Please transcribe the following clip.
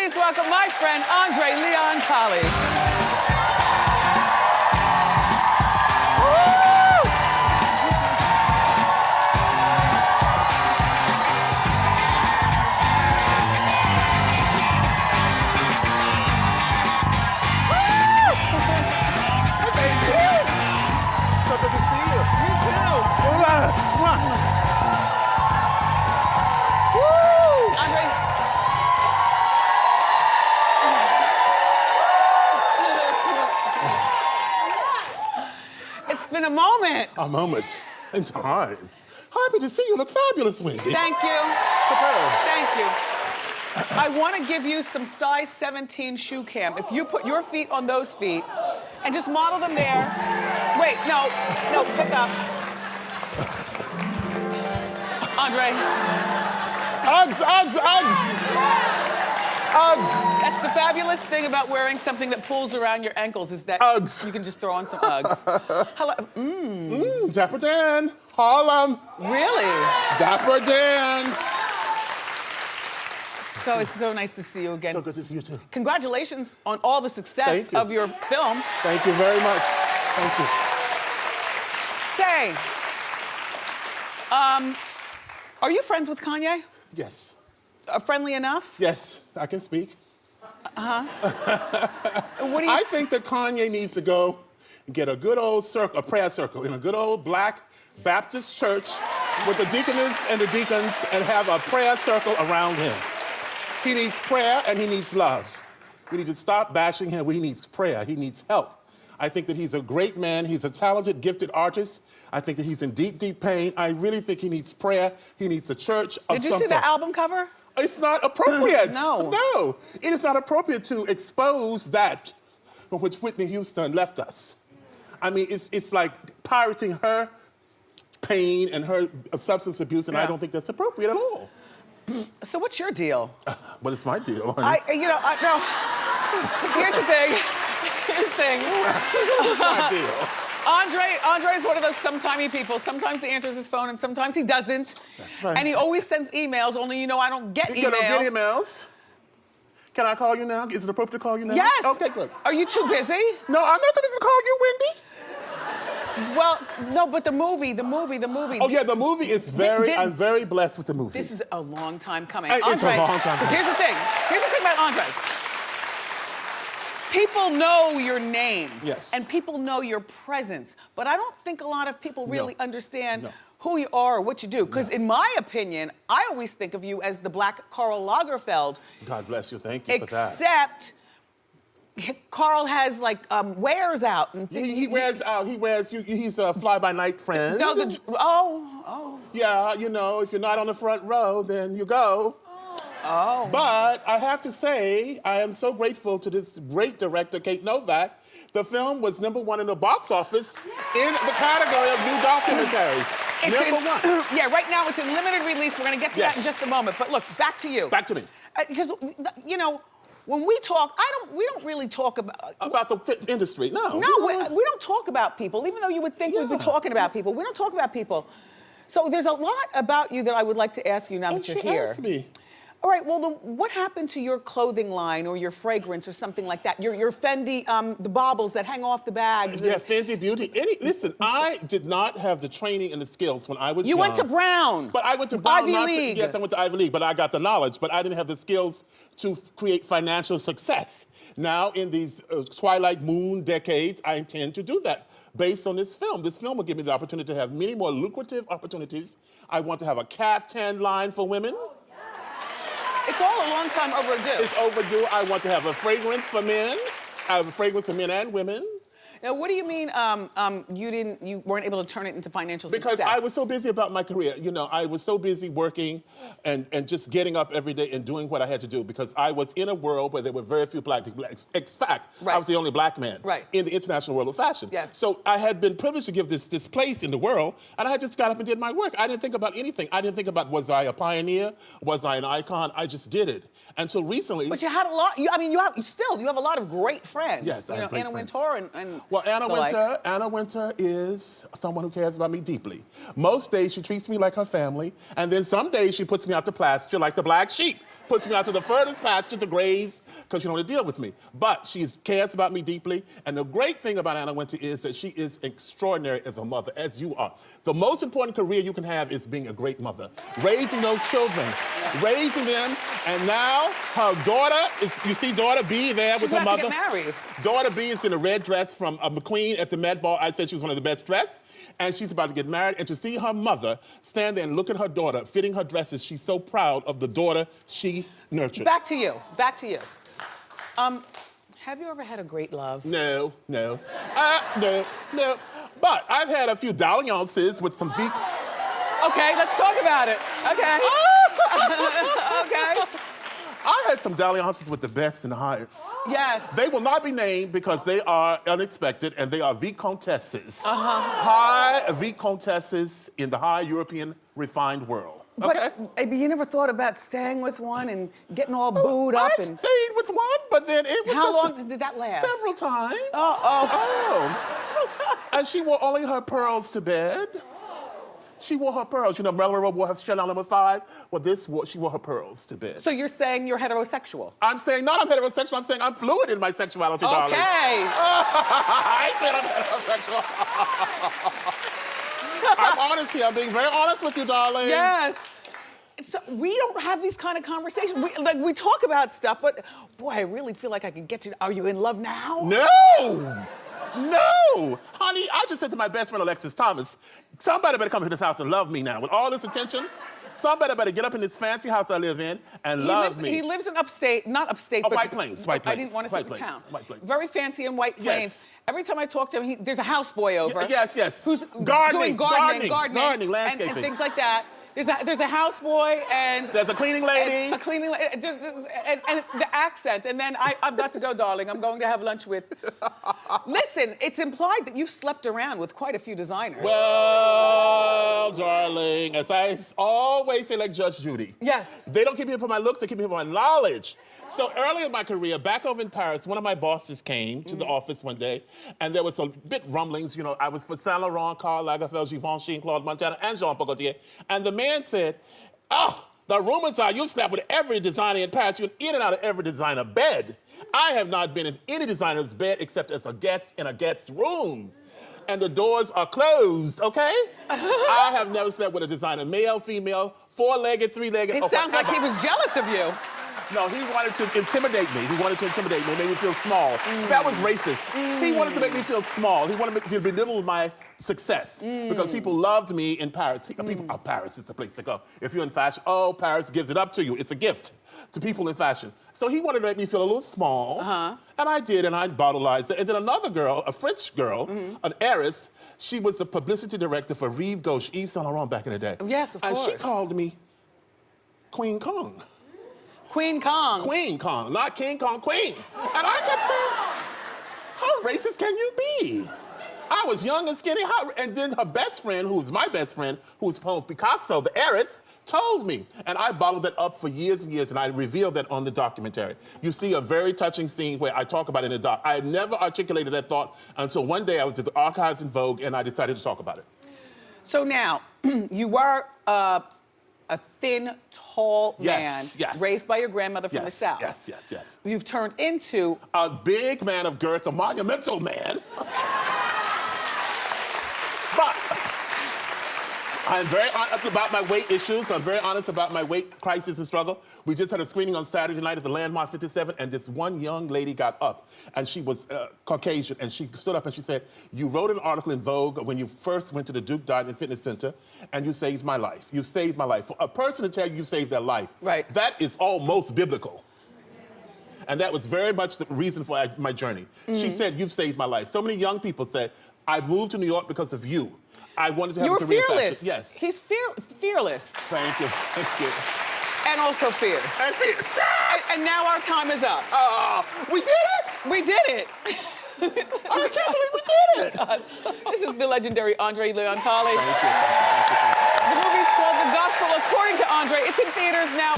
Please welcome my friend, André Leon Colley. So good to see you. You too. Woo! André. It's been a moment. A moment in time. Happy to see you. Look fabulous, Wendy. Thank you. Superb. Thank you. I want to give you some size 17 shoe cam. If you put your feet on those feet and just model them there. Wait, no, pick up. Andre. Uggs. That's the fabulous thing about wearing something that pulls around your ankles is that Uggs. you can just throw on some Uggs. Hello. Dapper Dan. Harlem. Really? Dapper Dan. So it's so nice to see you again. So good to see you too. Congratulations on all the success Thank you. of your film. Thank you very much. Thank you. Say, are you friends with Kanye? Yes. Friendly enough? Yes, I can speak. What do you... I think that Kanye needs to go and get a good old circle, a prayer circle in a good old black Baptist church with the deaconess and the deacons and have a prayer circle around him. He needs prayer and he needs love. We need to stop bashing him. He needs prayer. He needs help. I think that he's a great man. He's a talented, gifted artist. I think that he's in deep, deep pain. I really think he needs prayer. He needs a church of Did you see the album cover? It's not appropriate. No. No. It is not appropriate to expose that from which Whitney Houston left us. I mean, it's like pirating her pain and her substance abuse, and I don't think that's appropriate at all. So what's your deal? But it's my deal. Honey. No. Here's the thing. Here's the thing. It's my deal. Andre is one of those sometimey people. Sometimes he answers his phone and sometimes he doesn't. That's right. And he always sends emails, only you know I don't get emails. You don't get emails? Can I call you now? Is it appropriate to call you now? Yes. Okay, good. Are you too busy? No, I'm not supposed to call you, Wendy. Well, no, but the movie. Oh yeah, the movie is I'm very blessed with the movie. This is a long time coming. It's Andre, a long time coming. Here's the thing about Andre. People know your name. Yes. And people know your presence. But I don't think a lot of people really understand No. who you are or what you do. Because in my opinion, I always think of you as the black Karl Lagerfeld. God bless you, thank you for that. Except Karl has like wares out. And He wears out. He's a fly-by-night friend. No, Yeah, you know, if you're not on the front row, then you go. Oh. But I have to say, I am so grateful to this great director, Kate Novak. The film was #1 in the box office in the category of new documentaries. #1. Yeah, right now it's in limited release. We're gonna get to that in just a moment. But look, back to you. Back to me. Because, you know, when we talk, we don't really talk About the fit industry, no. No, we don't talk about people, even though you would think we'd be talking about people. We don't talk about people. So there's a lot about you that I would like to ask you now that you're here. Ask me. All right, well, what happened to your clothing line or your fragrance or something like that? Your Fendi, the baubles that hang off the bags. Yeah, Fendi Beauty. Listen, I did not have the training and the skills when I was young. You went to Brown. But I went to Brown. Ivy League. Yes, I went to Ivy League, but I got the knowledge, but I didn't have the skills to create financial success. Now, in these twilight moon decades, I intend to do that based on this film. This film will give me the opportunity to have many more lucrative opportunities. I want to have a caftan line for women. It's all a long time overdue. It's overdue. I want to have a fragrance for men. I have a fragrance for men and women. Now, what do you mean you weren't able to turn it into financial Because success? I was so busy about my career. You know, I was so busy working and just getting up every day and doing what I had to do because I was in a world where there were very few black people. In fact, I was the only black man in the international world of fashion. Yes. So I had been privileged to give this place in the world, and I just got up and did my work. I didn't think about anything. I didn't think about, was I a pioneer? Was I an icon? I just did it. Until recently. But you had a lot, you have a lot of great friends. Yes, I have great Anna friends. Wintour and Well, Anna Winter is someone who cares about me deeply. Most days she treats me like her family, and then some days she puts me out to pasture like the black sheep. Puts me out to the furthest pasture to graze because she don't want to deal with me. But she cares about me deeply, and the great thing about Anna Winter is that she is extraordinary as a mother, as you are. The most important career you can have is being a great mother. Raising those children, raising them, and now her daughter is, you see daughter B there with her mother. She's about to get married. Daughter B is in a red dress from McQueen at the Met Ball. I said she was one of the best dressed. And she's about to get married. And to see her mother stand there and look at her daughter fitting her dresses, she's so proud of the daughter she nurtured. Back to you. Have you ever had a great love? No. No. But I've had a few dalliances with some Okay, let's talk about it. Okay. Okay. I had some dalliances with the best and the highest. Yes. They will not be named because they are unexpected and they are vicomtesses. High vicomtesses in the high European refined world. Okay? But you never thought about staying with one and getting all booed up? I stayed with one, but then it was How long did that last? Several times. Oh. And she wore only her pearls to bed. She wore her pearls. You know, Marilyn Monroe wore her Chanel No. 5. Well, she wore her pearls to bed. So you're saying you're heterosexual? I'm saying not I'm heterosexual. I'm saying I'm fluid in my sexuality, darling. Okay. I said I'm heterosexual. I'm honest here. I'm being very honest with you, darling. Yes. So we don't have these kind of conversations. We talk about stuff, but boy, I really feel like I can get you. Are you in love now? No, honey, I just said to my best friend, Alexis Thomas, somebody better come to this house and love me now. With all this attention, somebody better get up in this fancy house I live in and love me. He lives in upstate, not upstate, but... White Plains. I didn't want to say the town. White Plains. Very fancy in White Plains. Yes. Every time I talk to him, there's a houseboy over. Yes. Who's gardening, doing gardening, landscaping. and things like that. There's a houseboy and... There's a cleaning lady. A cleaning lady, and the accent. And then I've got to go, darling. I'm going to have lunch with... Listen, it's implied that you've slept around with quite a few designers. Well, darling, as I always say, like Judge Judy. Yes. They don't keep me here for my looks, they keep me here for my knowledge. So early in my career, back over in Paris, one of my bosses came to the office one day, and there was a bit rumblings. You know, I was for Saint Laurent, Karl Lagerfeld, Givenchy, Claude Montana, and Jean Paul Gaultier. And the man said, "Oh, the rumors are you've slept with every designer in Paris. You're in and out of every designer bed. I have not been in any designer's bed except as a guest in a guest room. And the doors are closed, okay? I have never slept with a designer, male, female, four-legged, three-legged. It sounds like he was jealous of you. No, he wanted to intimidate me. He wanted to intimidate me, make me feel small. That was racist. He wanted to make me feel small. He wanted me to belittle my success because people loved me in Paris. Paris is the place to go. If you're in fashion, Paris gives it up to you. It's a gift to people in fashion. So he wanted to make me feel a little small, and I did, and I bottleized it. And then another girl, a French girl, an heiress, she was the publicity director for Yves Saint Laurent back in the day. Yes, of course. And she called me Queen Kong. Queen Kong. Queen Kong, not King Kong, Queen. And I kept saying, how racist can you be? I was young and skinny. And then her best friend, who's my best friend, who's Picasso, the heiress, told me. And I bottled that up for years and years, and I revealed that on the documentary. You see a very touching scene where I talk about it in the doc. I had never articulated that thought until one day I was at the archives in Vogue, and I decided to talk about it. So now, you were a thin, tall man, raised by your grandmother from the South. Yes. You've turned into... a big man of girth, a monumental man. But I'm very honest about my weight issues. I'm very honest about my weight crisis and struggle. We just had a screening on Saturday night at the Landmark 57, and this one young lady got up, and she was Caucasian, and she stood up and she said, "You wrote an article in Vogue when you first went to the Duke Diet and Fitness Center, and you saved my life. You saved my life." For a person to tell you saved their life, that is almost biblical. And that was very much the reason for my journey. She said, "You've saved my life." So many young people said, "I moved to New York because of you. I wanted to have a career in fashion." You were fearless. Yes. He's fearless. Thank you. And also fierce. And fierce. And now our time is up. We did it? We did it. I can't believe we did it. This is the legendary André Leontali. Thank you. The movie's called The Gospel According to André. It's in theaters now.